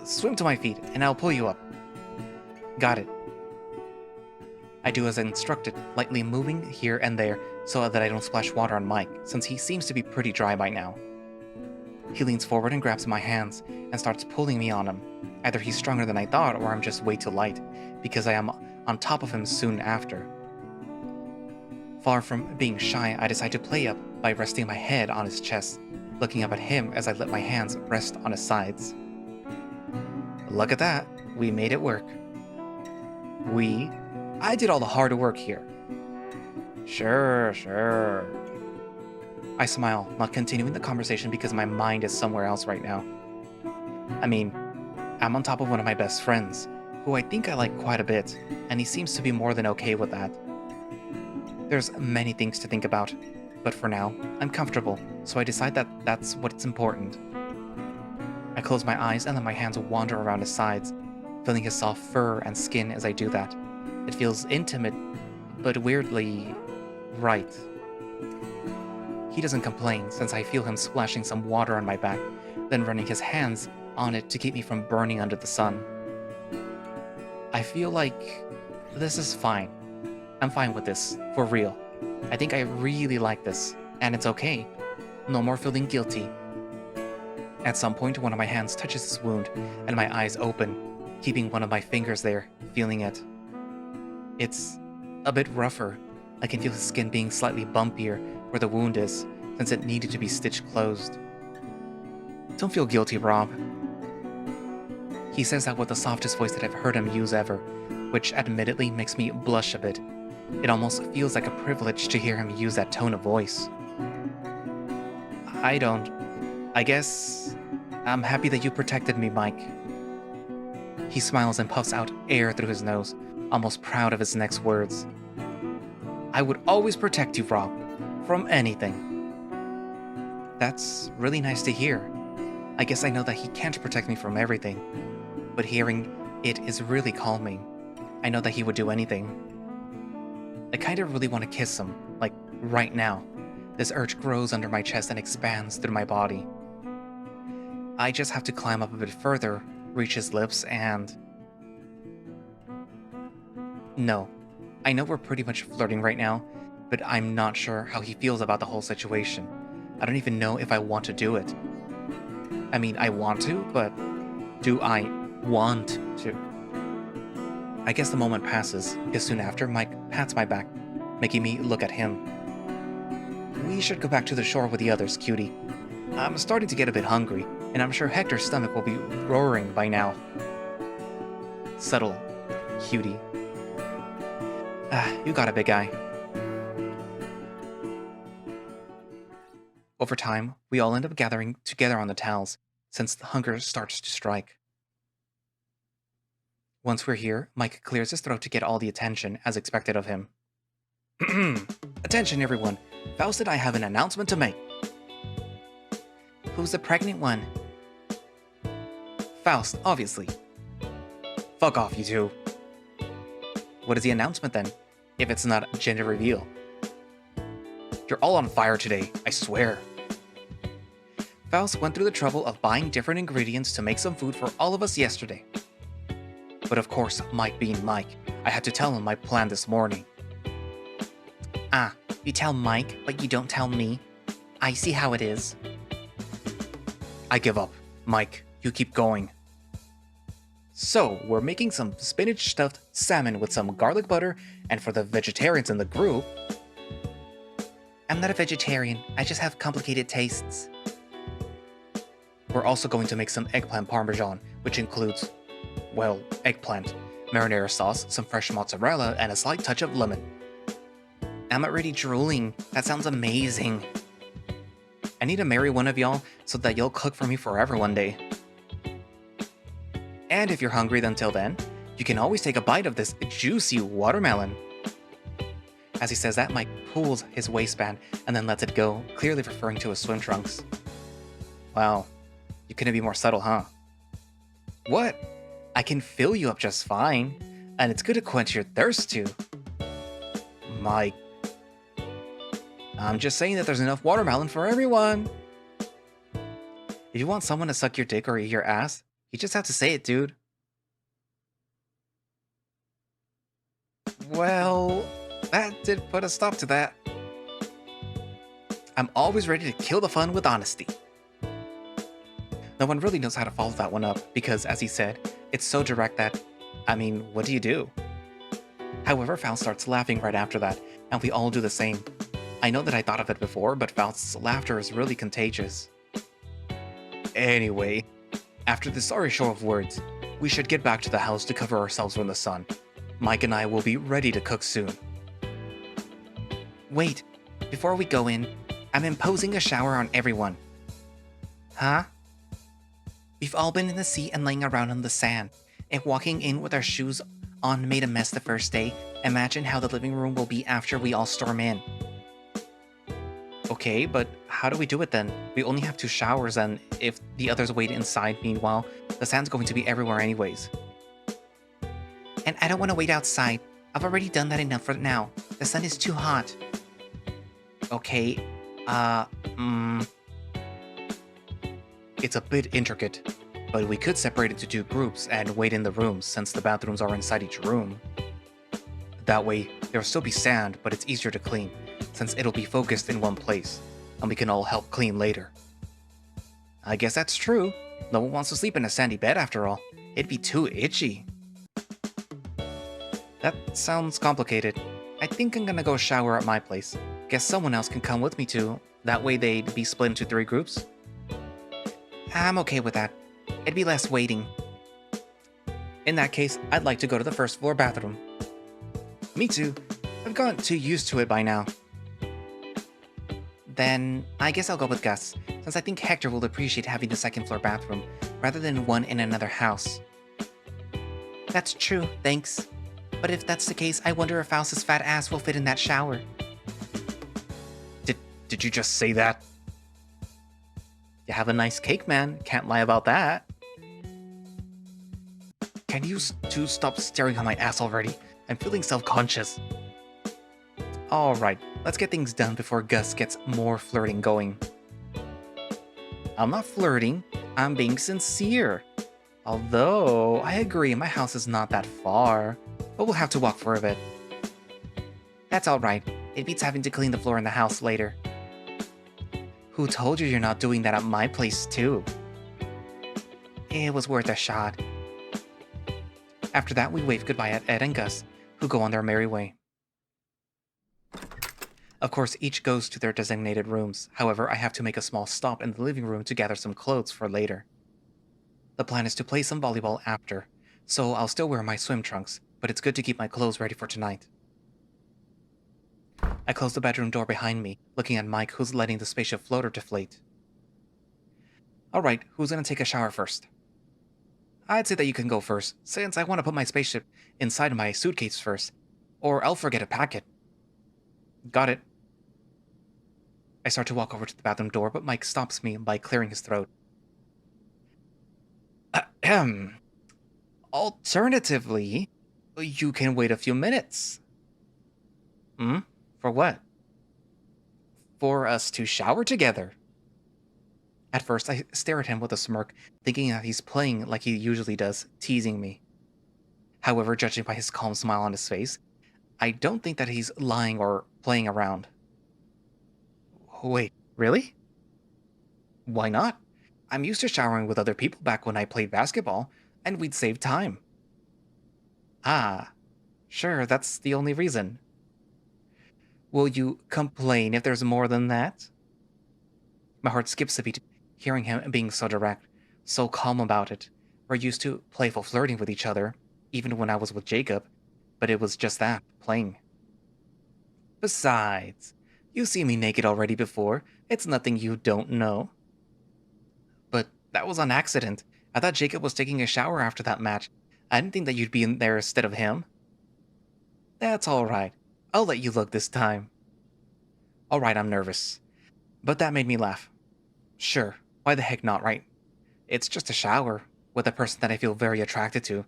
Swim to my feet and I'll pull you up. Got it. I do as instructed, lightly moving here and there so that I don't splash water on Mike, since he seems to be pretty dry by now. He leans forward and grabs my hands and starts pulling me on him. Either he's stronger than I thought or I'm just way too light, because I am on top of him soon after. Far from being shy, I decide to play up by resting my head on his chest, looking up at him as I let my hands rest on his sides. Look at that, we made it work. I did all the hard work here. Sure. I smile, not continuing the conversation because my mind is somewhere else right now. I mean, I'm on top of one of my best friends, who I think I like quite a bit, and he seems to be more than okay with that. There's many things to think about, but for now, I'm comfortable, so I decide that that's what's important. I close my eyes and let my hands wander around his sides, feeling his soft fur and skin as I do that. It feels intimate, but weirdly right. He doesn't complain since I feel him splashing some water on my back, then running his hands on it to keep me from burning under the sun. I feel like this is fine. I'm fine with this, for real. I think I really like this, and it's okay. No more feeling guilty. At some point, one of my hands touches his wound, and my eyes open, keeping one of my fingers there, feeling it. It's a bit rougher. I can feel his skin being slightly bumpier where the wound is, since it needed to be stitched closed. Don't feel guilty, Rob. He says that with the softest voice that I've heard him use ever, which admittedly makes me blush a bit. It almost feels like a privilege to hear him use that tone of voice. I guess I'm happy that you protected me, Mike. He smiles and puffs out air through his nose, almost proud of his next words. I would always protect you, Rob, from anything. That's really nice to hear. I guess I know that he can't protect me from everything, but hearing it is really calming. I know that he would do anything. I kind of really want to kiss him, like right now. This urge grows under my chest and expands through my body. I just have to climb up a bit further, reach his lips, and... No. I know we're pretty much flirting right now, but I'm not sure how he feels about the whole situation. I don't even know if I want to do it. I mean, I want to, but do I want to? I guess the moment passes, because soon after, Mike pats my back, making me look at him. We should go back to the shore with the others, cutie. I'm starting to get a bit hungry, and I'm sure Hector's stomach will be roaring by now. Subtle, cutie. You got it, big guy. Over time, we all end up gathering together on the towels, since the hunger starts to strike. Once we're here, Mike clears his throat to get all the attention, as expected of him. Attention, everyone. Faust and I have an announcement to make. Who's the pregnant one? Faust, obviously. Fuck off, you two. What is the announcement then, if it's not a gender reveal? You're all on fire today, I swear. Faust went through the trouble of buying different ingredients to make some food for all of us yesterday. But of course, Mike being Mike, I had to tell him my plan this morning. Ah, you tell Mike, but you don't tell me? I see how it is. I give up. Mike, you keep going. So, we're making some spinach-stuffed salmon with some garlic butter, and for the vegetarians in the group... I'm not a vegetarian, I just have complicated tastes. We're also going to make some eggplant parmesan, which includes, well, eggplant, marinara sauce, some fresh mozzarella, and a slight touch of lemon. I'm already drooling. That sounds amazing. I need to marry one of y'all so that you'll cook for me forever one day. And if you're hungry until then, you can always take a bite of this juicy watermelon. As he says that, Mike pulls his waistband and then lets it go, clearly referring to his swim trunks. Wow, you couldn't be more subtle, huh? What? I can fill you up just fine, and it's good to quench your thirst too. Mike. I'm just saying that there's enough watermelon for everyone. If you want someone to suck your dick or eat your ass, you just have to say it, dude. Well, that did put a stop to that. I'm always ready to kill the fun with honesty. No one really knows how to follow that one up because, as he said, it's so direct that, I mean, what do you do? However, Faust starts laughing right after that, and we all do the same. I know that I thought of it before, but Faust's laughter is really contagious. Anyway, after this sorry show of words, we should get back to the house to cover ourselves from the sun. Mike and I will be ready to cook soon. Wait, before we go in, I'm imposing a shower on everyone. Huh? We've all been in the sea and laying around on the sand. If walking in with our shoes on made a mess the first day, imagine how the living room will be after we all storm in. Okay, but how do we do it then? We only have 2 showers, and if the others wait inside meanwhile, the sand's going to be everywhere anyways. And I don't want to wait outside. I've already done that enough for now. The sun is too hot. Okay, It's a bit intricate, but we could separate into 2 groups and wait in the rooms since the bathrooms are inside each room. That way, there'll still be sand, but it's easier to clean, since it'll be focused in one place, and we can all help clean later. I guess that's true. No one wants to sleep in a sandy bed after all. It'd be too itchy. That sounds complicated. I think I'm gonna go shower at my place. Guess someone else can come with me too. That way they'd be split into 3 groups. I'm okay with that. It'd be less waiting. In that case, I'd like to go to the 1st floor bathroom. Me too. I've gotten too used to it by now. Then, I guess I'll go with Gus, since I think Hector will appreciate having the 2nd floor bathroom, rather than one in another house. That's true, thanks. But if that's the case, I wonder if Faust's fat ass will fit in that shower. Did you just say that? You have a nice cake, man. Can't lie about that. Can you 2 stop staring at my ass already? I'm feeling self-conscious. Alright, let's get things done before Gus gets more flirting going. I'm not flirting, I'm being sincere. Although, I agree, my house is not that far, but we'll have to walk for a bit. That's alright, it beats having to clean the floor in the house later. Who told you you're not doing that at my place too? It was worth a shot. After that, we wave goodbye at Ed and Gus, who go on their merry way. Of course, each goes to their designated rooms. However, I have to make a small stop in the living room to gather some clothes for later. The plan is to play some volleyball after, so I'll still wear my swim trunks, but it's good to keep my clothes ready for tonight. I close the bedroom door behind me, looking at Mike, who's letting the spaceship floater deflate. Alright, who's gonna take a shower first? I'd say that you can go first, since I want to put my spaceship inside my suitcase first, or I'll forget to pack it. Got it. I start to walk over to the bathroom door, but Mike stops me by clearing his throat. Ahem. Alternatively, you can wait a few minutes. For what? For us to shower together. At first, I stare at him with a smirk, thinking that he's playing like he usually does, teasing me. However, judging by his calm smile on his face, I don't think that he's lying or playing around. Wait, really? Why not? I'm used to showering with other people back when I played basketball, and we'd save time. Ah, sure, that's the only reason. Will you complain if there's more than that? My heart skips a beat, hearing him being so direct, so calm about it. We're used to playful flirting with each other, even when I was with Jacob, but it was just that, playing. Besides, you've seen me naked already before. It's nothing you don't know. But that was on accident. I thought Jacob was taking a shower after that match. I didn't think that you'd be in there instead of him. That's alright. I'll let you look this time. Alright, I'm nervous. But that made me laugh. Sure, why the heck not, right? It's just a shower, with a person that I feel very attracted to.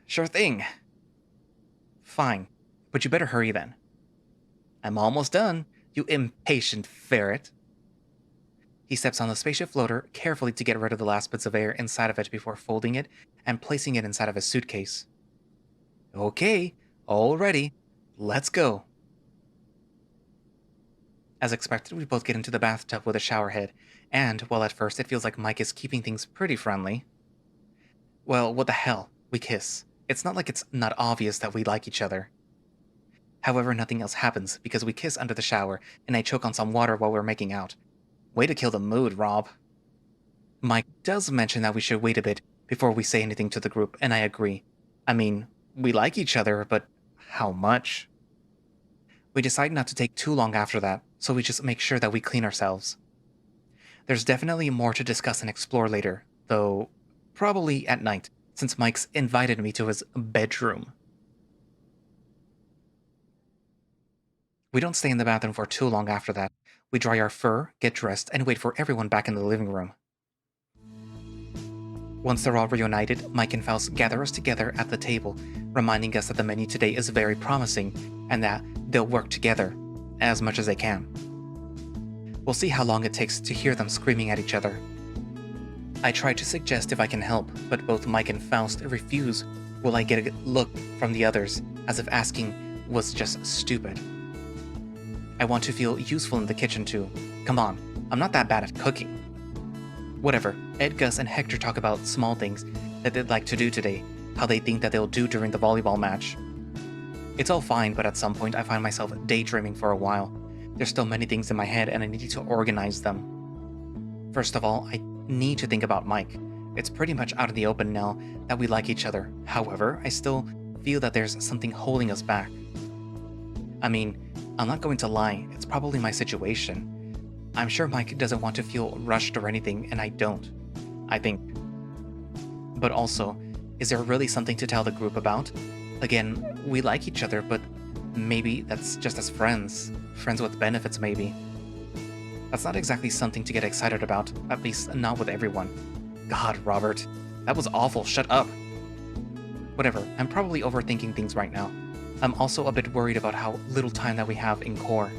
Sure thing. Fine, but you better hurry then. I'm almost done. you impatient ferret. He steps on the spaceship floater carefully to get rid of the last bits of air inside of it before folding it and placing it inside of his suitcase. Okay, all ready. Let's go. As expected, we both get into the bathtub with a shower head, and while at first it feels like Mike is keeping things pretty friendly, well, what the hell, we kiss. It's not like it's not obvious that we like each other. However, nothing else happens because we kiss under the shower, and I choke on some water while we're making out. Way to kill the mood, Rob. Mike does mention that we should wait a bit before we say anything to the group, and I agree. I mean, we like each other, but how much? We decide not to take too long after that, so we just make sure that we clean ourselves. There's definitely more to discuss and explore later, though probably at night, since Mike's invited me to his bedroom. We don't stay in the bathroom for too long after that. We dry our fur, get dressed, and wait for everyone back in the living room. Once they're all reunited, Mike and Faust gather us together at the table, reminding us that the menu today is very promising and that they'll work together as much as they can. We'll see how long it takes to hear them screaming at each other. I try to suggest if I can help, but both Mike and Faust refuse while I get a look from the others, as if asking was just stupid. I want to feel useful in the kitchen too. Come on, I'm not that bad at cooking. Whatever, Ed, Gus, and Hector talk about small things that they'd like to do today, how they think that they'll do during the volleyball match. It's all fine, but at some point I find myself daydreaming for a while. There's still many things in my head and I need to organize them. First of all, I need to think about Mike. It's pretty much out in the open now that we like each other. However, I still feel that there's something holding us back. I mean, I'm not going to lie, it's probably my situation. I'm sure Mike doesn't want to feel rushed or anything, and I don't. I think. But also, is there really something to tell the group about? Again, we like each other, but maybe that's just as friends. Friends with benefits, maybe. That's not exactly something to get excited about, at least not with everyone. God, Robert, that was awful, shut up. Whatever, I'm probably overthinking things right now. I'm also a bit worried about how little time that we have in core.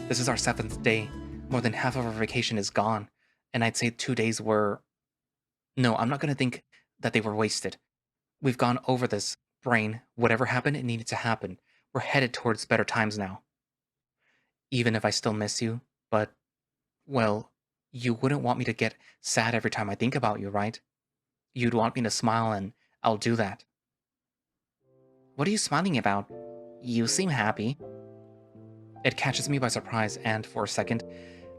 This is our 7th day. More than half of our vacation is gone, and I'd say 2 days were... No, I'm not going to think that they were wasted. We've gone over this. Brain, whatever happened, it needed to happen. We're headed towards better times now. Even if I still miss you, but, well, you wouldn't want me to get sad every time I think about you, right? You'd want me to smile, and I'll do that. What are you smiling about? You seem happy. It catches me by surprise, and for a second,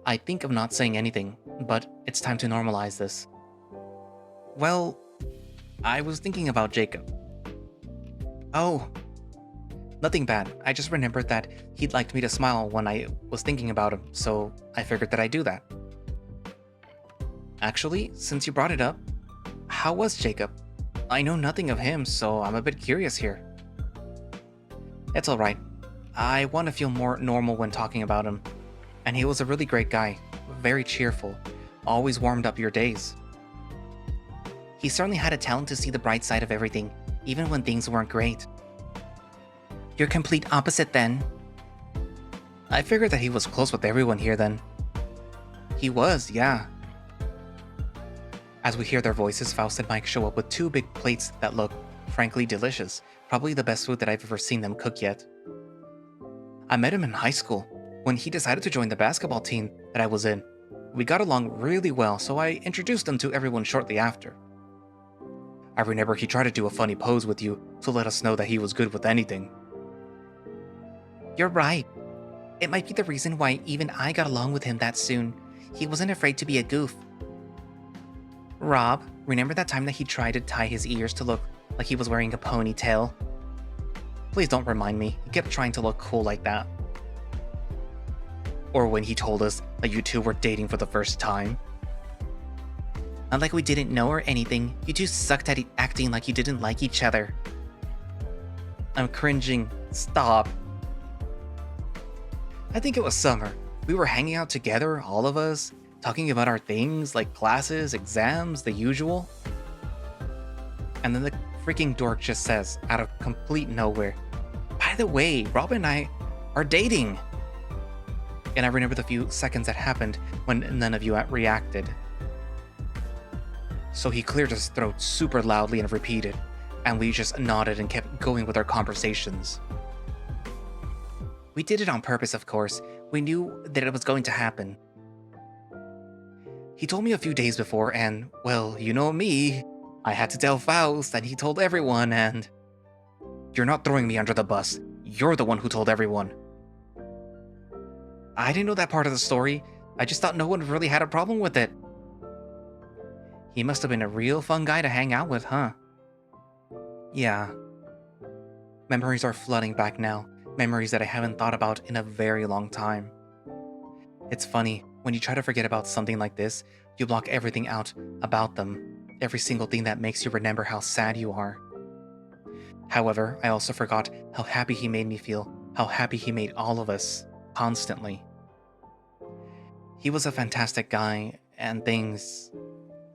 I think of not saying anything, but it's time to normalize this. Well, I was thinking about Jacob. Oh, nothing bad. I just remembered that he'd liked me to smile when I was thinking about him, so I figured that I'd do that. Actually, since you brought it up, how was Jacob? I know nothing of him, so I'm a bit curious here. It's alright. I want to feel more normal when talking about him. And he was a really great guy, very cheerful, always warmed up your days. He certainly had a talent to see the bright side of everything, even when things weren't great. You're complete opposite then. I figured that he was close with everyone here then. He was, yeah. As we hear their voices, Faust and Mike show up with 2 big plates that look, frankly, delicious. Probably the best food that I've ever seen them cook yet. I met him in high school, when he decided to join the basketball team that I was in. We got along really well, so I introduced him to everyone shortly after. I remember he tried to do a funny pose with you to let us know that he was good with anything. You're right. It might be the reason why even I got along with him that soon. He wasn't afraid to be a goof. Rob, remember that time that he tried to tie his ears to look like he was wearing a ponytail? Please don't remind me. He kept trying to look cool like that. Or when he told us that you two were dating for the first time. Not like we didn't know or anything. You two sucked at acting like you didn't like each other. I'm cringing. Stop. I think it was summer. We were hanging out together, all of us, talking about our things like classes, exams, the usual. And then the freaking dork just says, out of complete nowhere, by the way, Rob and I are dating. and I remember the few seconds that happened when none of you reacted. So he cleared his throat super loudly and repeated, and we just nodded and kept going with our conversations. We did it on purpose, of course. We knew that it was going to happen. He told me a few days before, and, well, you know me. I had to tell Faust, and he told everyone, and... You're not throwing me under the bus. You're the one who told everyone. I didn't know that part of the story. I just thought no one really had a problem with it. He must have been a real fun guy to hang out with, huh? Yeah. Memories are flooding back now. Memories that I haven't thought about in a very long time. It's funny, when you try to forget about something like this, you block everything out about them. Every single thing that makes you remember how sad you are. However, I also forgot how happy he made me feel, how happy he made all of us, constantly. He was a fantastic guy, and things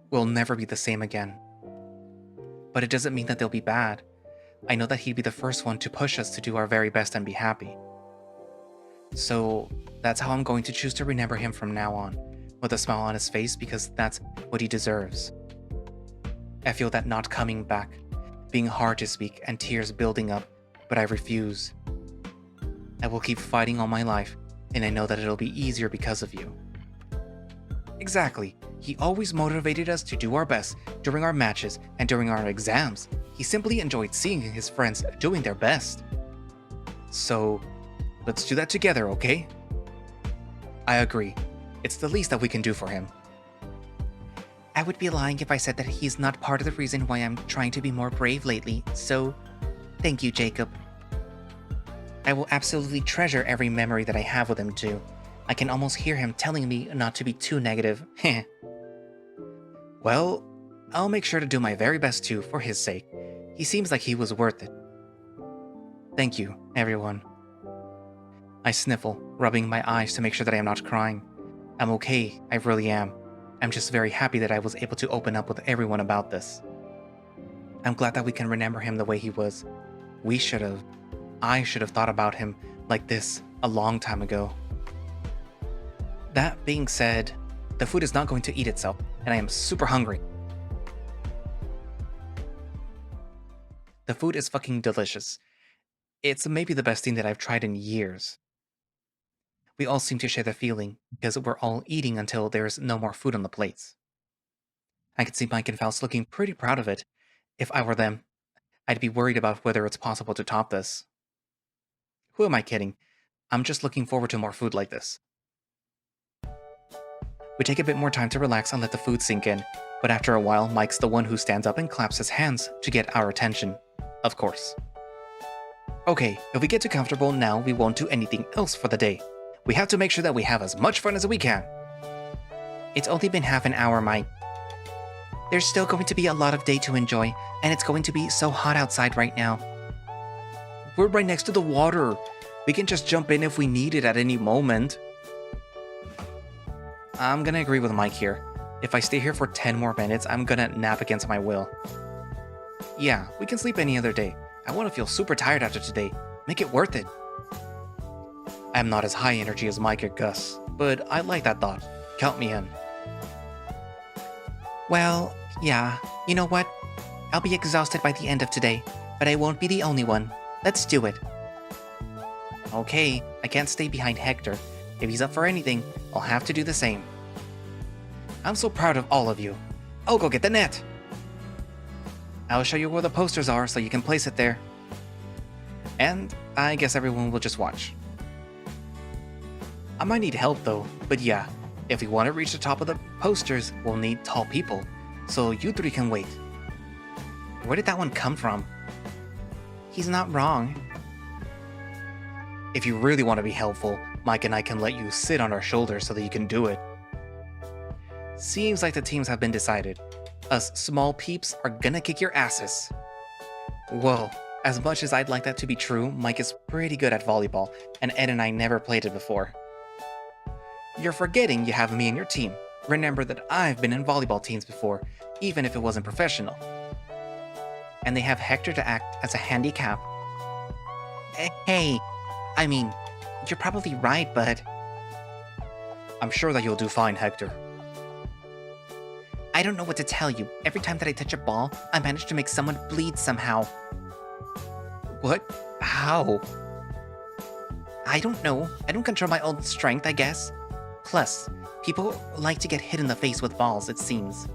will never be the same again. But it doesn't mean that they'll be bad. I know that he'd be the first one to push us to do our very best and be happy. So that's how I'm going to choose to remember him from now on, with a smile on his face, because that's what he deserves. I feel that not coming back, being hard to speak and tears building up, but I refuse. I will keep fighting all my life, and I know that it'll be easier because of you. Exactly. He always motivated us to do our best during our matches and during our exams. He simply enjoyed seeing his friends doing their best. So, let's do that together, okay? I agree. It's the least that we can do for him. I would be lying if I said that he's not part of the reason why I'm trying to be more brave lately, so thank you, Jacob. I will absolutely treasure every memory that I have with him too. I can almost hear him telling me not to be too negative. Heh. Well, I'll make sure to do my very best too, for his sake. He seems like he was worth it. Thank you, everyone. I sniffle, rubbing my eyes to make sure that I am not crying. I'm okay, I really am. I'm just very happy that I was able to open up with everyone about this. I'm glad that we can remember him the way he was. I should have thought about him like this a long time ago. That being said, the food is not going to eat itself, and I am super hungry. The food is fucking delicious. It's maybe the best thing that I've tried in years. We all seem to share the feeling, because we're all eating until there's no more food on the plates. I can see Mike and Faust looking pretty proud of it. If I were them, I'd be worried about whether it's possible to top this. Who am I kidding? I'm just looking forward to more food like this. We take a bit more time to relax and let the food sink in, but after a while, Mike's the one who stands up and claps his hands to get our attention. Of course. Okay, if we get too comfortable now, we won't do anything else for the day. We have to make sure that we have as much fun as we can. It's only been half an hour, Mike. There's still going to be a lot of day to enjoy, and it's going to be so hot outside right now. We're right next to the water. We can just jump in if we need it at any moment. I'm gonna agree with Mike here. If I stay here for 10 more minutes, I'm gonna nap against my will. Yeah, we can sleep any other day. I want to feel super tired after today. Make it worth it. I'm not as high energy as Mike or Gus, but I like that thought. Count me in. Well, yeah, you know what? I'll be exhausted by the end of today, but I won't be the only one. Let's do it. Okay, I can't stay behind Hector. If he's up for anything, I'll have to do the same. I'm so proud of all of you. I'll go get the net. I'll show you where the posters are so you can place it there. And I guess everyone will just watch. I might need help though, but yeah, if we want to reach the top of the posters, we'll need tall people, so you three can wait. Where did that one come from? He's not wrong. If you really want to be helpful, Mike and I can let you sit on our shoulders so that you can do it. Seems like the teams have been decided. Us small peeps are gonna kick your asses. Whoa, as much as I'd like that to be true, Mike is pretty good at volleyball, and Ed and I never played it before. You're forgetting you have me in your team. Remember that I've been in volleyball teams before, even if it wasn't professional. And they have Hector to act as a handicap. Hey, I mean, you're probably right, but... I'm sure that you'll do fine, Hector. I don't know what to tell you. Every time that I touch a ball, I manage to make someone bleed somehow. What? How? I don't know. I don't control my own strength, I guess. Plus, people like to get hit in the face with balls, it seems.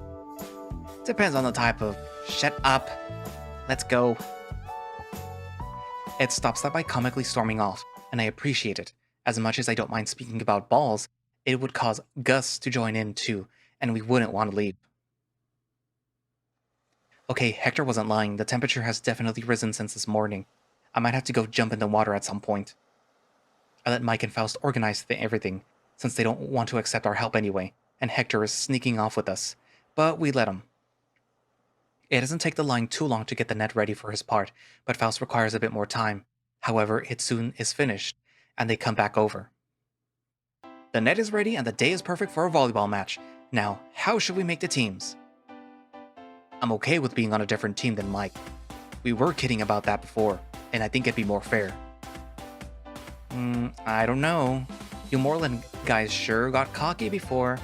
Depends on the type of... Shut up. Let's go. Ed stops that by comically storming off, and I appreciate it. As much as I don't mind speaking about balls, it would cause Gus to join in too, and we wouldn't want to leave. Okay, Hector wasn't lying. The temperature has definitely risen since this morning. I might have to go jump in the water at some point. I let Mike and Faust organize everything, since they don't want to accept our help anyway, and Hector is sneaking off with us. But we let him. It doesn't take the line too long to get the net ready for his part, but Faust requires a bit more time. However, it soon is finished, and they come back over. The net is ready and the day is perfect for a volleyball match. Now, how should we make the teams? I'm okay with being on a different team than Mike. We were kidding about that before, and I think it'd be more fair. I don't know. You Moreland guys sure got cocky before.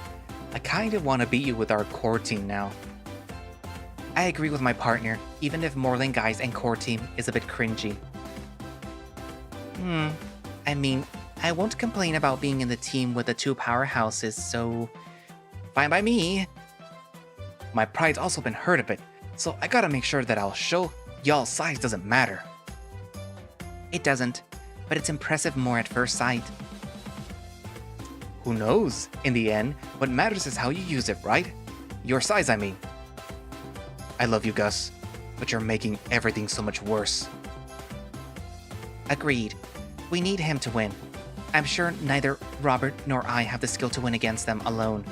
I kind of want to beat you with our core team now. I agree with my partner, even if Moreland guys and core team is a bit cringy. I mean, I won't complain about being in the team with the two powerhouses, so... fine by me. My pride's also been hurt a bit, so I gotta make sure that I'll show y'all size doesn't matter. It doesn't, but it's impressive more at first sight. Who knows? In the end, what matters is how you use it, right? Your size, I mean. I love you, Gus, but you're making everything so much worse. Agreed. We need him to win. I'm sure neither Robert nor I have the skill to win against them alone.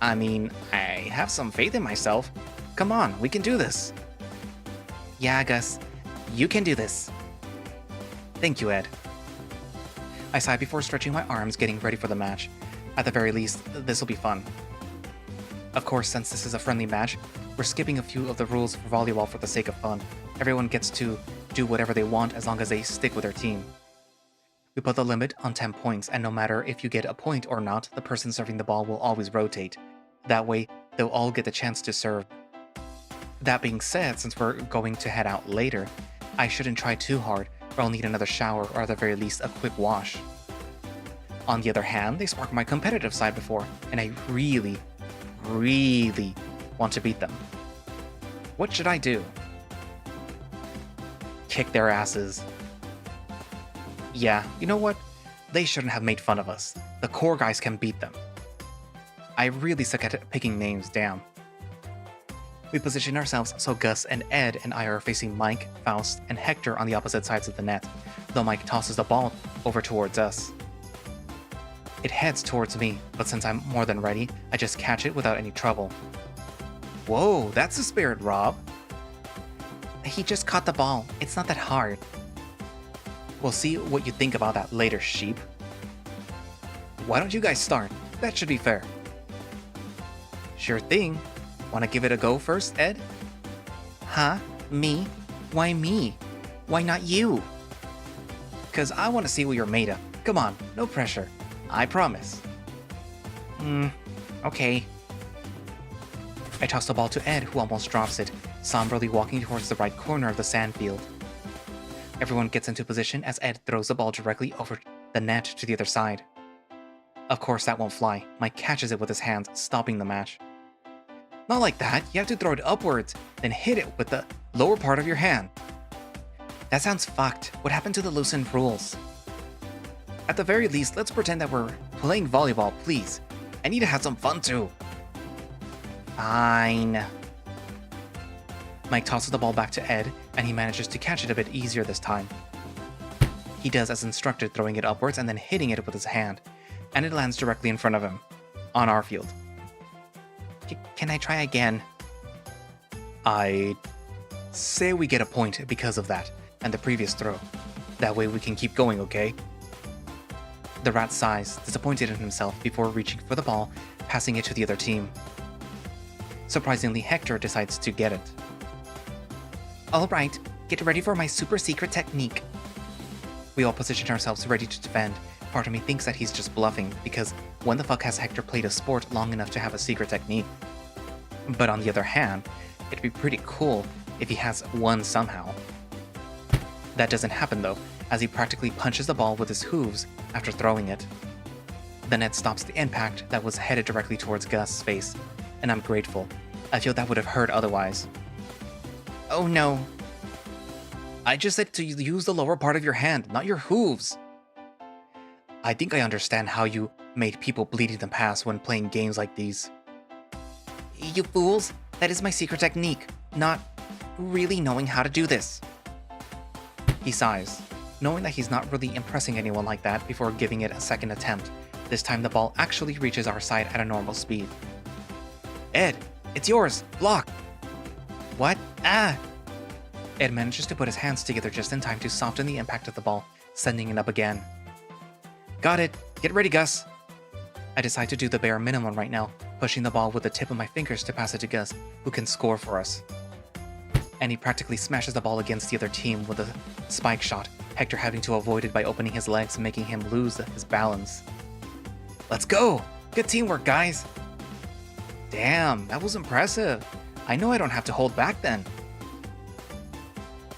I mean, I have some faith in myself. Come on, we can do this. Yeah, Gus. You can do this. Thank you, Ed. I sigh before stretching my arms, getting ready for the match. At the very least, this'll be fun. Of course, since this is a friendly match, we're skipping a few of the rules for volleyball for the sake of fun. Everyone gets to do whatever they want as long as they stick with their team. We put the limit on 10 points, and no matter if you get a point or not, the person serving the ball will always rotate. That way, they'll all get the chance to serve. That being said, since we're going to head out later, I shouldn't try too hard, or I'll need another shower or at the very least a quick wash. On the other hand, they sparked my competitive side before, and I really want to beat them. What should I do? Kick their asses. Yeah, you know what? They shouldn't have made fun of us. The core guys can beat them. I really suck at picking names, damn. We position ourselves so Gus and Ed and I are facing Mike, Faust, and Hector on the opposite sides of the net, though Mike tosses the ball over towards us. It heads towards me, but since I'm more than ready, I just catch it without any trouble. Whoa, that's the spirit, Rob. He just caught the ball. It's not that hard. We'll see what you think about that later, sheep. Why don't you guys start? That should be fair. Sure thing. Want to give it a go first, Ed? Huh? Me? Why me? Why not you? Because I want to see what you're made of. Come on, no pressure. I promise. Okay. I toss the ball to Ed, who almost drops it, somberly walking towards the right corner of the sand field. Everyone gets into position as Ed throws the ball directly over the net to the other side. Of course that won't fly. Mike catches it with his hands, stopping the match. Not like that, you have to throw it upwards, then hit it with the lower part of your hand. That sounds fucked. What happened to the loosened rules? At the very least, let's pretend that we're playing volleyball, please. I need to have some fun too. Fine. Mike tosses the ball back to Ed, and he manages to catch it a bit easier this time. He does as instructed, throwing it upwards and then hitting it with his hand, and it lands directly in front of him, on our field. Can I try again? I say we get a point because of that, and the previous throw. That way we can keep going, okay? The rat sighs, disappointed in himself before reaching for the ball, passing it to the other team. Surprisingly, Hector decides to get it. Alright, get ready for my super secret technique. We all position ourselves ready to defend, Part of me thinks that he's just bluffing, because when the fuck has Hector played a sport long enough to have a secret technique? But on the other hand, it'd be pretty cool if he has one somehow. That doesn't happen though, as he practically punches the ball with his hooves after throwing it. The net stops the impact that was headed directly towards Gus's face, and I'm grateful. I feel that would have hurt otherwise. Oh no. I just said to use the lower part of your hand, not your hooves. I think I understand how you made people bleed in the past when playing games like these. You fools, that is my secret technique, not really knowing how to do this. He sighs, knowing that he's not really impressing anyone like that before giving it a second attempt. This time the ball actually reaches our side at a normal speed. Ed, it's yours, block! What? Ah! Ed manages to put his hands together just in time to soften the impact of the ball, sending it up again. Got it! Get ready, Gus! I decide to do the bare minimum right now, pushing the ball with the tip of my fingers to pass it to Gus, who can score for us. And he practically smashes the ball against the other team with a spike shot, Hector having to avoid it by opening his legs, making him lose his balance. Let's go! Good teamwork, guys! Damn, that was impressive. I know I don't have to hold back then.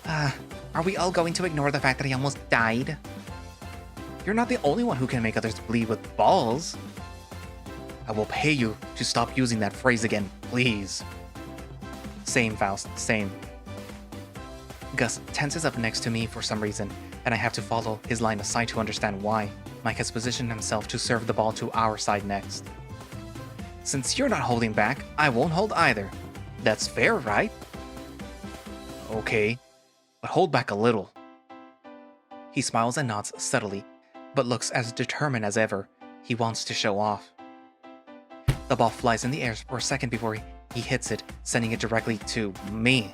Are we all going to ignore the fact that I almost died? You're not the only one who can make others bleed with balls. I will pay you to stop using that phrase again, please. Same, Faust, same. Gus tenses up next to me for some reason, and I have to follow his line of sight to understand why. Mike has positioned himself to serve the ball to our side next. Since you're not holding back, I won't hold either. That's fair, right? Okay, but hold back a little. He smiles and nods subtly, but looks as determined as ever. He wants to show off. The ball flies in the air for a second before he hits it, sending it directly to me.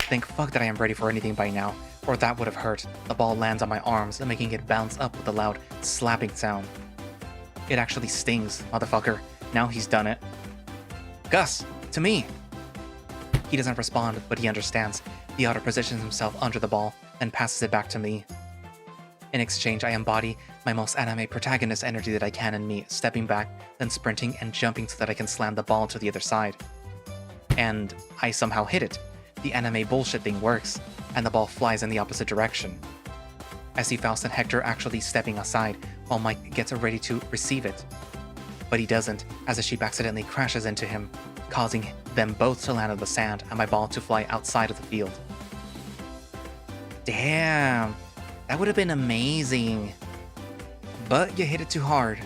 Thank fuck that I am ready for anything by now, or that would have hurt. The ball lands on my arms, making it bounce up with a loud slapping sound. It actually stings, motherfucker. Now he's done it. Gus, to me! He doesn't respond, but he understands. The Otter positions himself under the ball, then passes it back to me. In exchange, I embody my most anime protagonist energy that I can in me, stepping back, then sprinting and jumping so that I can slam the ball to the other side. And I somehow hit it. The anime bullshit thing works, and the ball flies in the opposite direction. I see Faust and Hector actually stepping aside, while Mike gets ready to receive it. But he doesn't, as the sheep accidentally crashes into him, causing them both to land on the sand and my ball to fly outside of the field. Damn! That would have been amazing. But you hit it too hard.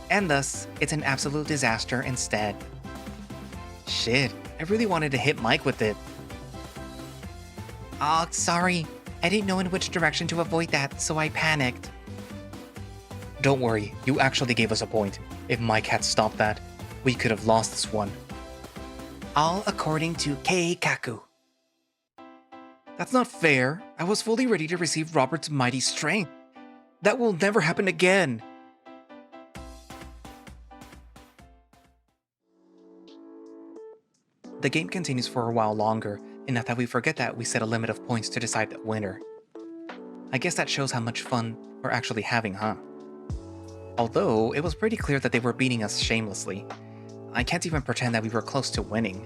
And thus, it's an absolute disaster instead. Shit, I really wanted to hit Mike with it. Oh, sorry. I didn't know in which direction to avoid that, so I panicked. Don't worry, you actually gave us a point. If Mike had stopped that, we could have lost this one. All according to Keikaku. That's not fair. I was fully ready to receive Robert's mighty strength. That will never happen again. The game continues for a while longer, enough that we forget that we set a limit of points to decide the winner. I guess that shows how much fun we're actually having, huh? Although, it was pretty clear that they were beating us shamelessly. I can't even pretend that we were close to winning.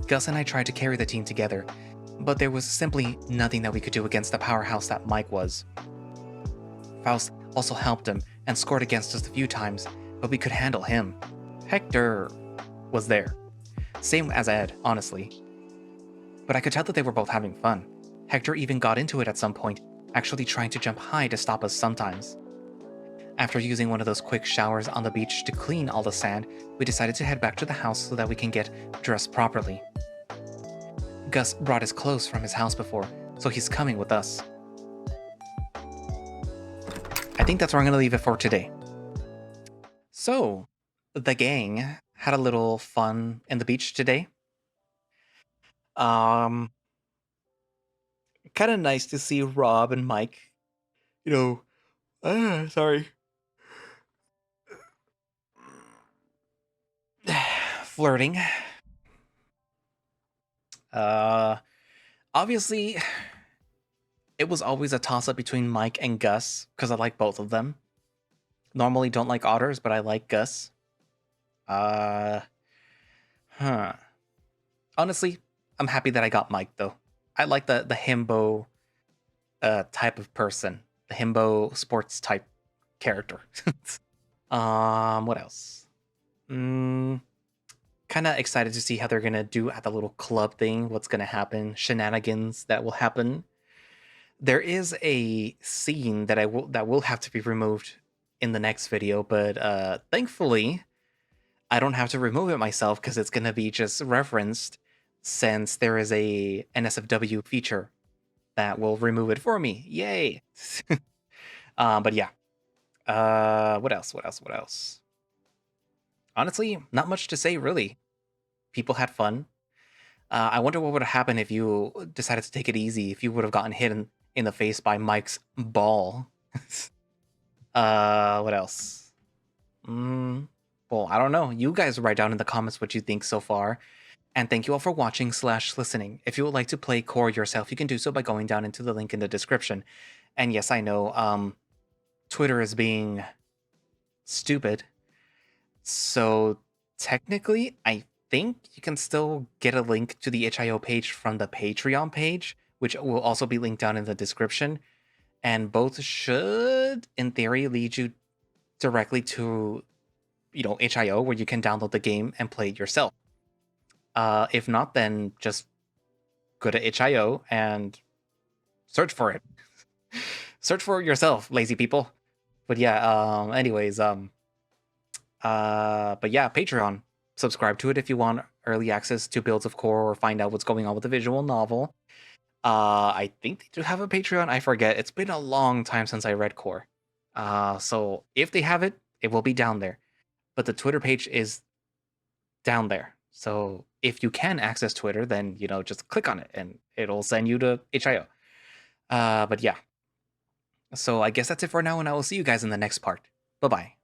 Gus and I tried to carry the team together, but there was simply nothing that we could do against the powerhouse that Mike was. Faust also helped him and scored against us a few times, but we could handle him. Hector was there. Same as Ed, honestly. But I could tell that they were both having fun. Hector even got into it at some point, actually trying to jump high to stop us sometimes. After using one of those quick showers on the beach to clean all the sand, we decided to head back to the house so that we can get dressed properly. Gus brought his clothes from his house before, so he's coming with us. I think that's where I'm going to leave it for today. So, the gang had a little fun in the beach today. Kind of nice to see Rob and Mike, sorry. Flirting. Obviously, It was always a toss-up between Mike and Gus, because I like both of them. Normally don't like otters, but I like Gus. Uh, huh. Honestly, I'm happy that I got Mike, though. I like the himbo type of person. The himbo sports type character. What else? Kind of excited to see how they're gonna do at the little club thing. What's gonna happen? Shenanigans that will happen. There is a scene that will have to be removed in the next video, but thankfully I don't have to remove it myself because it's gonna be just referenced since there is a NSFW feature that will remove it for me. Yay! But yeah. What else? What else? What else? Honestly, not much to say really. People had fun. I wonder what would have happened if you decided to take it easy, if you would have gotten hit in the face by Mike's ball. What else? Well, I don't know. You guys write down in the comments what you think so far. And thank you all for watching / listening. If you would like to play core yourself, you can do so by going down into the link in the description. And yes, I know, Twitter is being stupid. So technically, I think you can still get a link to the HIO page from the Patreon page, which will also be linked down in the description. And both should, in theory, lead you directly to, HIO, where you can download the game and play it yourself. If not, then just go to HIO and search for it. Search for it yourself, lazy people. But yeah, anyways, but yeah, Patreon. Subscribe to it if you want early access to builds of core or find out what's going on with the visual novel. I think they do have a Patreon. I forget. It's been a long time since I read core. So if they have it, it will be down there. But the Twitter page is down there. So if you can access Twitter, then, just click on it and it'll send you to HIO. But yeah. So I guess that's it for now, and I will see you guys in the next part. Bye-bye.